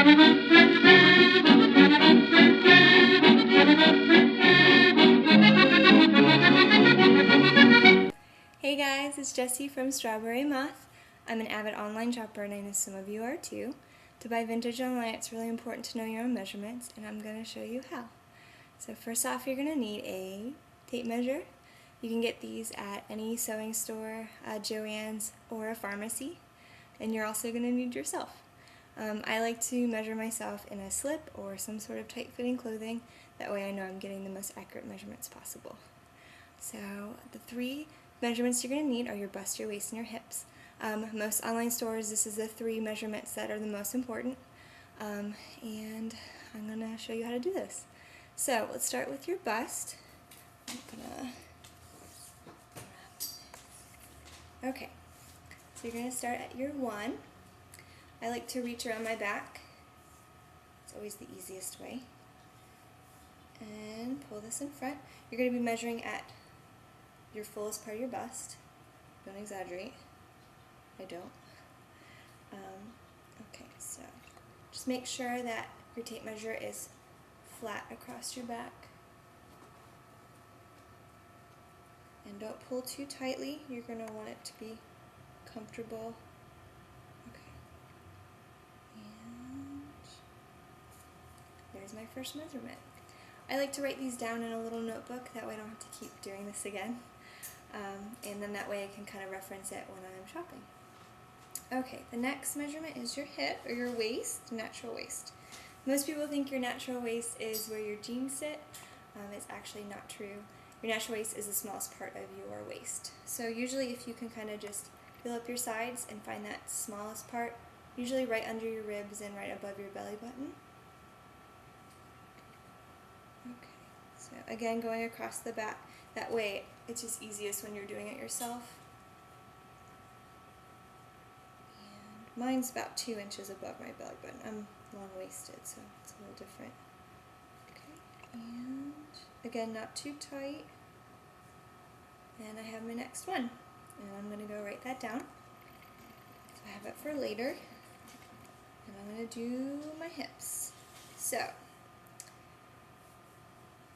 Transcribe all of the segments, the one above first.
Hey guys, it's Jessie from Strawberry Moth. I'm an avid online shopper and I know some of you are too. To buy vintage online, it's really important to know your own measurements, and I'm going to show you how. So first off, you're going to need a tape measure. You can get these at any sewing store, Joann's, or a pharmacy. And you're also going to need yourself. I like to measure myself in a slip or some sort of tight-fitting clothing. That way I know I'm getting the most accurate measurements possible. So the three measurements you're going to need are your bust, your waist, and your hips. Most online stores, this is the three measurements that are the most important. And I'm going to show you how to do this. So let's start with your bust. Okay, so you're going to start at your 1. I like to reach around my back. It's always the easiest way. And pull this in front. You're going to be measuring at your fullest part of your bust. Don't exaggerate. I don't. Okay, so just make sure that your tape measure is flat across your back. And don't pull too tightly. You're going to want it to be comfortable. Okay. And there's my first measurement. I like to write these down in a little notebook, that way I don't have to keep doing this again. And then that way I can kind of reference it when I'm shopping. Okay, the next measurement is your hip, or your waist, natural waist. Most people think your natural waist is where your jeans sit. It's actually not true. Your natural waist is the smallest part of your waist. So usually if you can kind of just feel up your sides and find that smallest part, usually right under your ribs and right above your belly button. Okay, so again, going across the back. That way it's just easiest when you're doing it yourself. And mine's about 2 inches above my belly button. I'm long-waisted, so it's a little different. Okay, and again, not too tight. And I have my next one. And I'm going to go write that down. So I have it for later. And I'm going to do my hips. So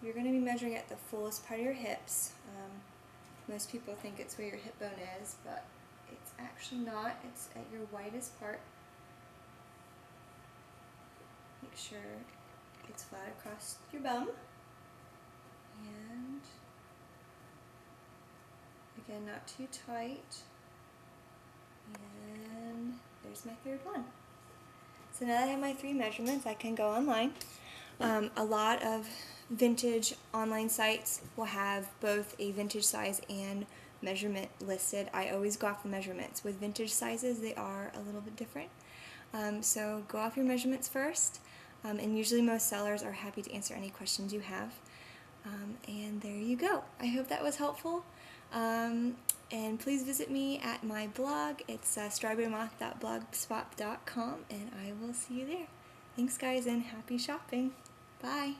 you're going to be measuring at the fullest part of your hips. Most people think it's where your hip bone is, but it's actually not. It's at your widest part. Make sure it's flat across your bum. And again, not too tight. And there's my third one. So now that I have my 3 measurements, I can go online. A lot of vintage online sites will have both a vintage size and measurement listed. I always go off the measurements. With vintage sizes, they are a little bit different. So go off your measurements first, and usually most sellers are happy to answer any questions you have. And there you go. I hope that was helpful. And please visit me at my blog. It's strawberrymoth.blogspot.com, and I will see you there. Thanks guys, and happy shopping. Bye.